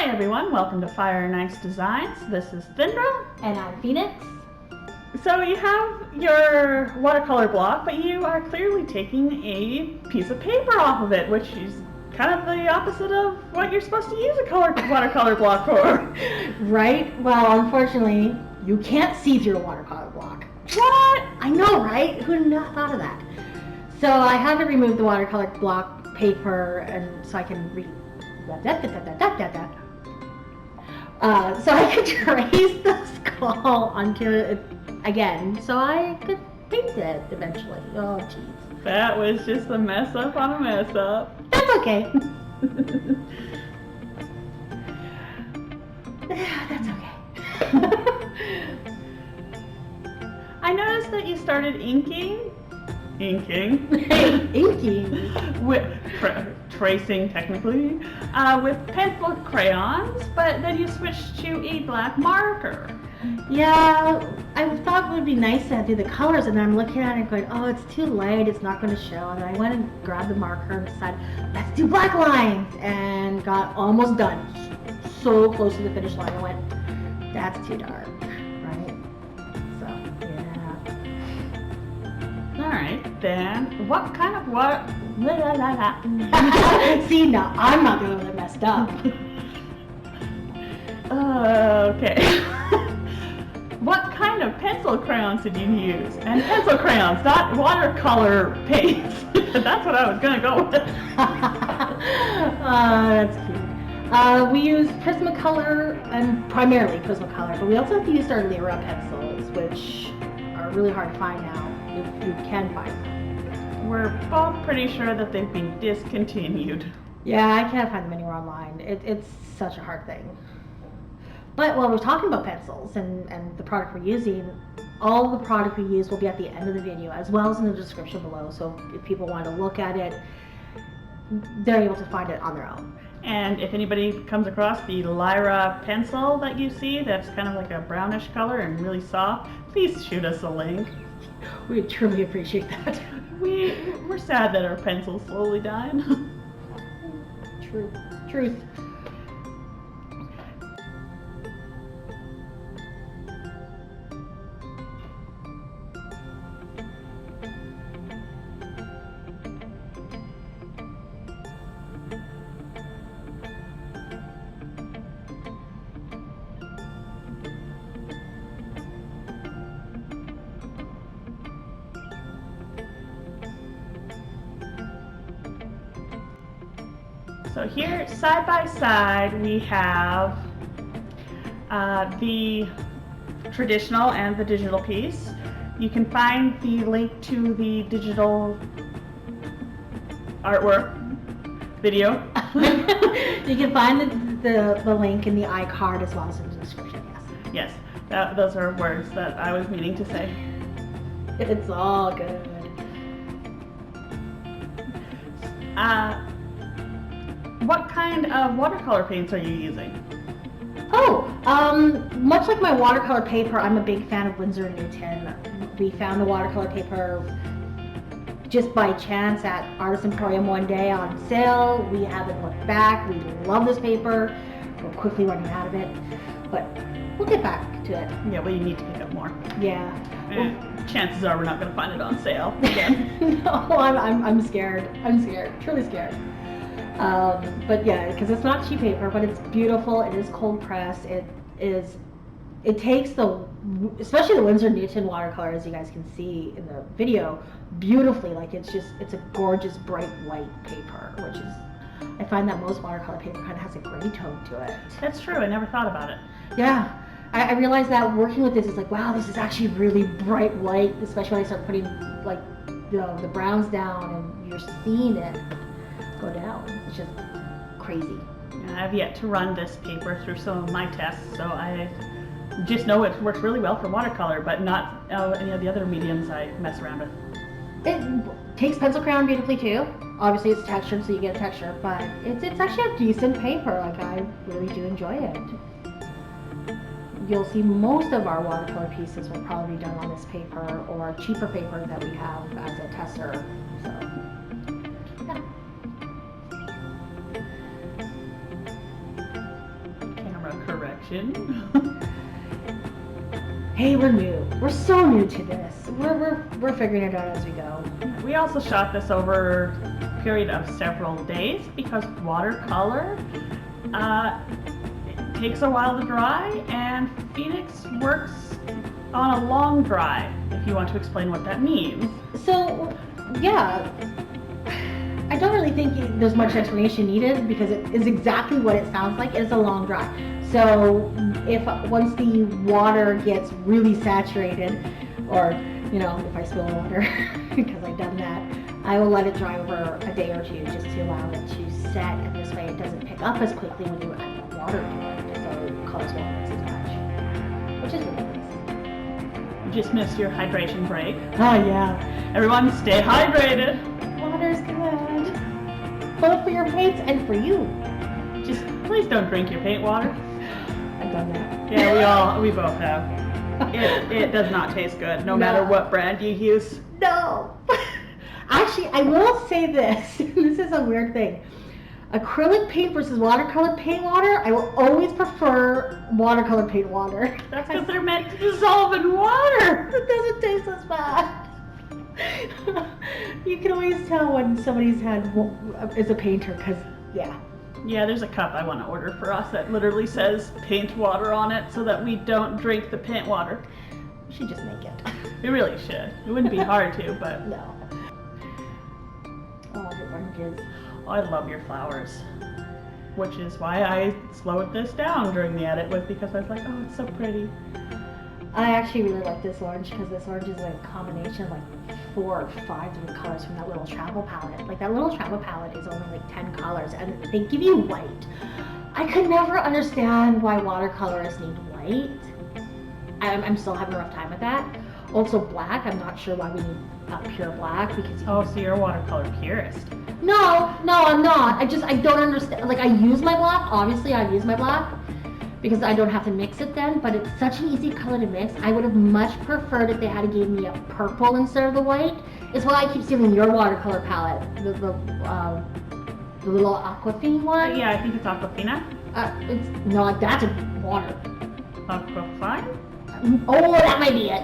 Hi everyone, welcome to Fire and Ice Designs. This is Thindra. And I'm Phoenix. So you have your watercolor block, but you are clearly taking a piece of paper off of it, which is kind of the opposite of what you're supposed to use a watercolor block for. Right? Well, unfortunately, you can't see through a watercolor block. What? I know, right? Who would have thought of that? So I had to remove the watercolor block paper, and so I can read. So I could trace the skull onto it again, so I could paint it eventually. Oh, jeez. That was just a mess up on a mess up. That's okay. That's okay. I noticed that you started inking. Inking. With tracing technically, with pencil crayons, but then you switched to a black marker. Yeah, I thought it would be nice to do the colors, and then I'm looking at it going, oh, it's too light, it's not going to show. And I went and grabbed the marker and decided, let's do black lines, and got almost done. So close to the finish line, I went, that's too dark, right? So, yeah. All right, then what kind of what? See, now I'm not the one that messed up. Okay. What kind of pencil crayons did you use? And pencil crayons, not watercolor paints. That's what I was gonna go with. That's cute. We use Prismacolor, and primarily Prismacolor, but we also have to use our Lyra pencils, which are really hard to find now, if you can find them. We're both pretty sure that they've been discontinued. Yeah, I can't find them anywhere online. It's such a hard thing. But while we're talking about pencils and the product we're using, all the product we use will be at the end of the video, as well as in the description below. So if people want to look at it, they're able to find it on their own. And if anybody comes across the Lyra pencil that you see, that's kind of like a brownish color and really soft, please shoot us a link. We truly appreciate that. We're sad that our pencil's slowly dying. Truth. So here, side by side, we have the traditional and the digital piece. You can find the link to the digital artwork video. You can find the link in the iCard as well as in the description, yes. Yes, those are words that I was meaning to say. It's all good. What kind of watercolor paints are you using? Oh, much like my watercolor paper, I'm a big fan of Winsor & Newton. We found the watercolor paper just by chance at Artist Emporium one day on sale. We haven't looked back. We love this paper. We're quickly running out of it, but we'll get back to it. Yeah, well, you need to pick up more. Yeah. Chances are we're not going to find it on sale again. No, I'm scared. I'm scared. Truly scared. But yeah, because it's not cheap paper, but it's beautiful. It is cold press. It takes especially the Winsor & Newton watercolor, as you guys can see in the video, beautifully. Like it's a gorgeous bright white paper, which is, I find that most watercolor paper kind of has a gray tone to it. That's true. I never thought about it. Yeah. I realized that working with this is like, wow, this is actually really bright white, especially when I start putting like the browns down and you're seeing it go down. It's just crazy. I've yet to run this paper through some of my tests, so I just know it works really well for watercolor, but not any of the other mediums I mess around with. It takes pencil crayon beautifully too. Obviously it's textured, so you get a texture, but it's actually a decent paper. Like, I really do enjoy it. You'll see most of our watercolor pieces will probably be done on this paper or cheaper paper that we have as a tester. So, yeah. kitchen. Hey, we're new. We're so new to this. We're figuring it out as we go. We also shot this over a period of several days because watercolor it takes a while to dry, and Phoenix works on a long dry, if you want to explain what that means. So, yeah, I don't really think there's much explanation needed because it is exactly what it sounds like. It's a long dry. So if once the water gets really saturated, or if I spill water because I've done that, I will let it dry over a day or two just to allow it to set, and this way it doesn't pick up as quickly when you add water to it, so colors won't mix as much, which is really nice. You just missed your hydration break. Oh yeah. Everyone stay hydrated. Water's good. Both for your paints and for you. Just please don't drink your paint water. I've done that. Yeah, we both have. It does not taste good, no matter what brand you use. No. Actually, I will say this. This is a weird thing. Acrylic paint versus watercolor paint water, I will always prefer watercolor paint water. That's because they're meant to dissolve in water. It doesn't taste as bad. You can always tell when somebody's hand is a painter, because, yeah. Yeah, there's a cup I want to order for us that literally says paint water on it so that we don't drink the paint water. We should just make it. We really should. It wouldn't be hard to, but... No. Oh, the oranges. Oh, I love your flowers. Which is why I slowed this down during the edit because I was like, oh, it's so pretty. I actually really like this orange because this orange is a combination of like 4 or 5 different colors from that little travel palette. Like that little travel palette is only like 10 colors and they give you white. I could never understand why watercolorists need white. I'm still having a rough time with that. Also black, I'm not sure why we need pure black because... Oh, so you're a watercolor purist. No, I'm not. I don't understand. Like I use my black, obviously I use my black because I don't have to mix it then, but it's such an easy color to mix. I would have much preferred if they had given me a purple instead of the white. It's why I keep stealing your watercolor palette, the little Aquafina one. Yeah, I think it's Aquafina. That's a water. Aquafine? Oh, that might be it.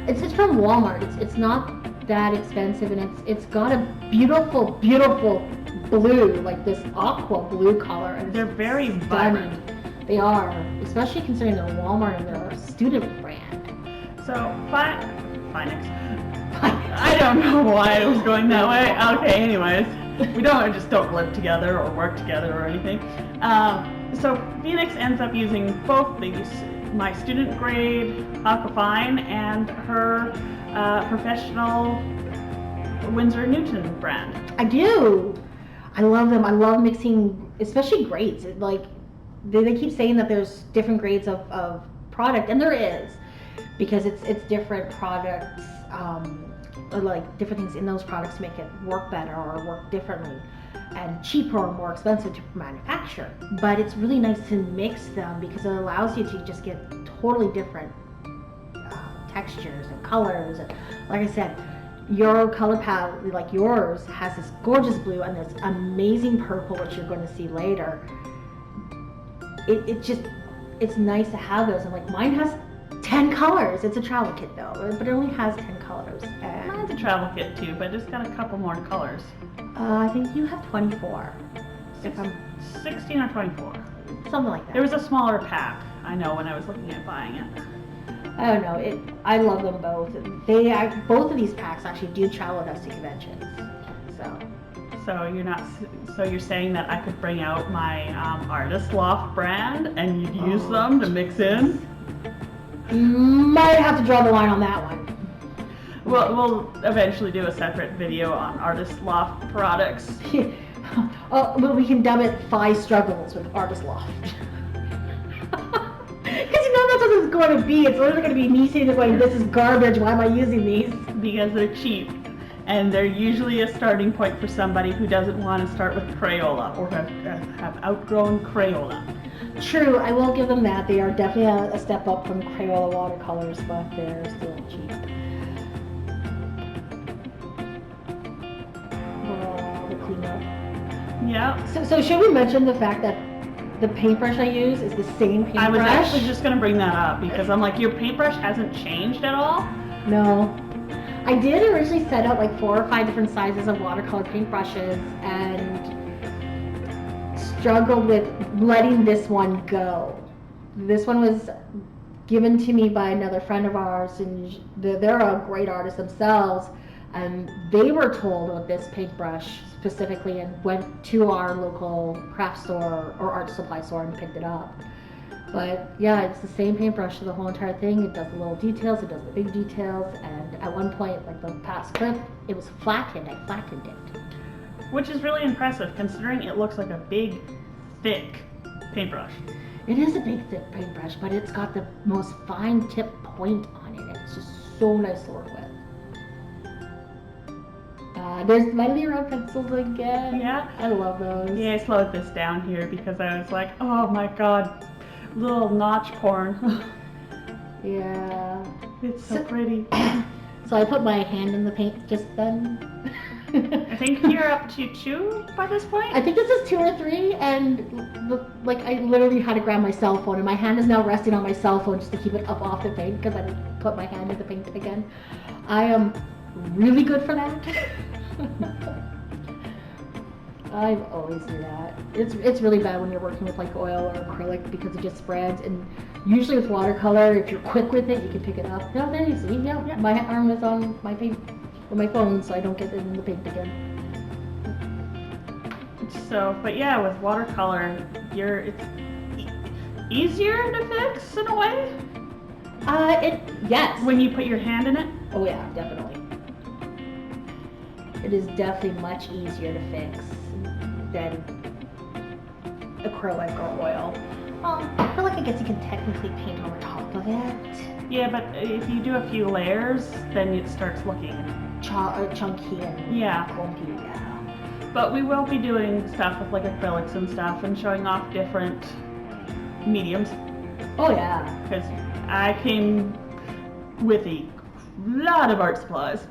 It's from Walmart. It's not that expensive, and it's got a beautiful, beautiful blue, like this aqua blue color. And they're very vibrant. They are, especially considering they're Walmart and they're a student brand. So, Phoenix. I don't know why I was going that way. Okay, anyways. We don't live together or work together or anything. So Phoenix ends up using both these, my student grade Aquafine and her professional Winsor & Newton brand. I do. I love them. I love mixing, especially grades. Like they keep saying that there's different grades of product, and there is, because it's different products, or like different things in those products make it work better or work differently, and cheaper or more expensive to manufacture. But it's really nice to mix them because it allows you to just get totally different textures and colors. And like I said, your color palette, like yours, has this gorgeous blue and this amazing purple, which you're going to see later. It's nice to have those. And like mine has 10 colors. It's a travel kit though, but it only has 10 colors. And mine's a travel kit too, but it's got a couple more colors. I think you have 24. 16 or 24. Something like that. There was a smaller pack, I know, when I was looking at buying it. I don't know. I love them both. Both of these packs actually do travel with us to conventions. So you're saying that I could bring out my Artist Loft brand and you'd use them to mix in? Might have to draw the line on that one. We'll eventually do a separate video on Artist Loft products. Well, we can dub it 5 Struggles with Artist Loft. Because that's what it's going to be. It's literally going to be me sitting there going, this is garbage, why am I using these? Because they're cheap. And they're usually a starting point for somebody who doesn't want to start with Crayola or have outgrown Crayola. True, I will give them that. They are definitely a step up from Crayola watercolors, but they're still cheap. The cleanup. Yeah. So should we mention the fact that the paintbrush I use is the same paintbrush. I was actually just going to bring that up because I'm like, your paintbrush hasn't changed at all. No. I did originally set out like 4 or 5 different sizes of watercolor paintbrushes and struggled with letting this one go. This one was given to me by another friend of ours, and they're a great artist themselves, and they were told of this paintbrush specifically and went to our local craft store or art supply store and picked it up. But yeah, it's the same paintbrush for the whole entire thing. It does the little details, it does the big details, and at one point, like the past clip, it was flattened. I flattened it. Which is really impressive considering it looks like a big, thick paintbrush. It is a big thick paintbrush, but it's got the most fine tip point on it. It's just so nice to work with. There's my Lyra pencils again. Yeah. I love those. Yeah, I slowed this down here because I was like, oh my god, little notch porn. Yeah. It's so pretty. So I put my hand in the paint just then. I think you're up to 2 by this point? I think this is 2 or 3, and like I literally had to grab my cell phone, and my hand is now resting on my cell phone just to keep it up off the paint because I didn't put my hand in the paint again. I am really good for that. I've always do that. It's really bad when you're working with like oil or acrylic because it just spreads, and usually with watercolor, if you're quick with it, you can pick it up. No, there you see. Yeah. My arm is on my paint. With my phone, so I don't get it in the paint again. So, but yeah, with watercolor, it's easier to fix in a way. Yes. When you put your hand in it. Oh yeah, definitely. It is definitely much easier to fix than acrylic or oil. I feel like I guess you can technically paint over top of it. Yeah, but if you do a few layers, then it starts looking chunky and clumpy, yeah. But we will be doing stuff with like acrylics and stuff and showing off different mediums. Oh yeah. Because I came with a lot of art supplies.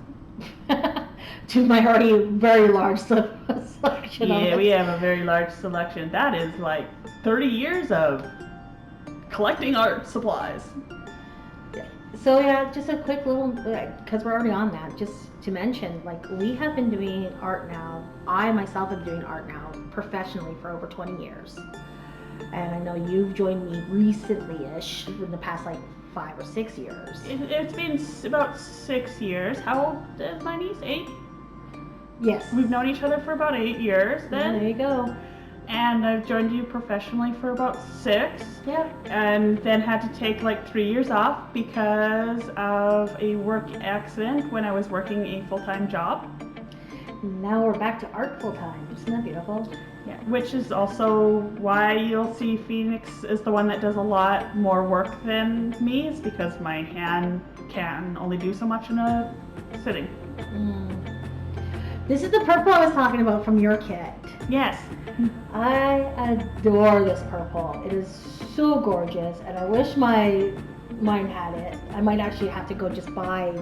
To my already very large selection. Yeah, we have a very large selection. That is like 30 years of collecting art supplies. So yeah, just a quick little, because we're already on that, just to mention, like we have been doing art now, I myself have been doing art now professionally for over 20 years. And I know you've joined me recently-ish, in the past like 5 or 6 years. It's been about 6 years. How old is my niece? 8? Yes. We've known each other for about 8 years then. There you go. And I've joined you professionally for about 6. Yeah. And then had to take like 3 years off because of a work accident when I was working a full-time job. Now we're back to art full-time. Isn't that beautiful? Yeah. Which is also why you'll see Phoenix is the one that does a lot more work than me, is because my hand can only do so much in a sitting. This is the purple I was talking about from your kit. Yes. I adore this purple. It is so gorgeous, and I wish mine had it. I might actually have to go just buy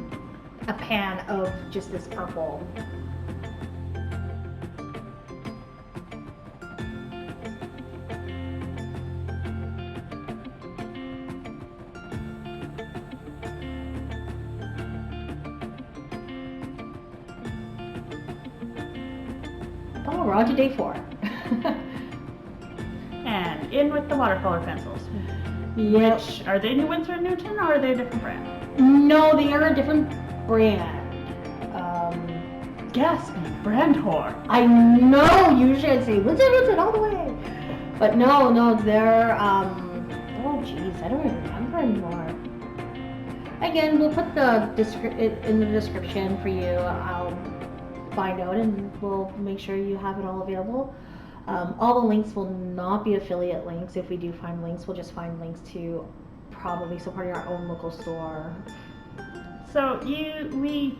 a pan of just this purple. Oh, we're on to day 4. And in with the watercolor pencils. Yep. Which, are they New Winsor & Newton or are they a different brand? No, they are a different brand. Gaspy brand whore. I know, usually I'd say Winsor all the way. But no, they're, oh geez, I don't even remember anymore. Again, we'll put it in the description for you. I'll find out and we'll make sure you have it all available. All the links will not be affiliate links. If we do find links, we'll just find links to probably supporting our own local store. So we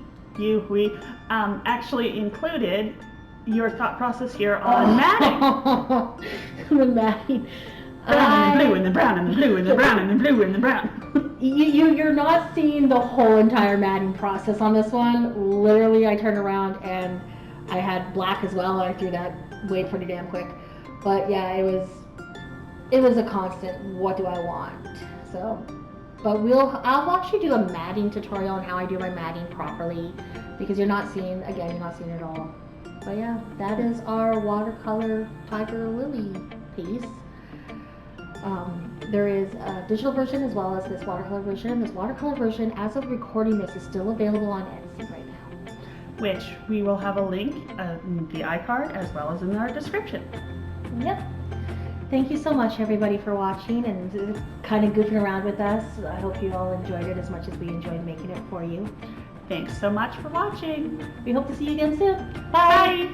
actually included your thought process here on matting. The matting. Brown and blue and the brown and the blue and the brown and the blue and the brown. You're not seeing the whole entire matting process on this one. Literally, I turned around and I had black as well. I threw that away pretty damn quick. But yeah, it was it was a constant, what do I want? So, but I'll actually do a matting tutorial on how I do my matting properly, because you're not seeing it all. But yeah, that is our watercolor Tiger Lily piece. There is a digital version as well as this watercolor version. This watercolor version, as of recording this, is still available on Etsy right now. Which we will have a link in the iCard as well as in our description. Yep. Thank you so much, everybody, for watching and kind of goofing around with us. I hope you all enjoyed it as much as we enjoyed making it for you. Thanks so much for watching. We hope to see you again soon. Bye.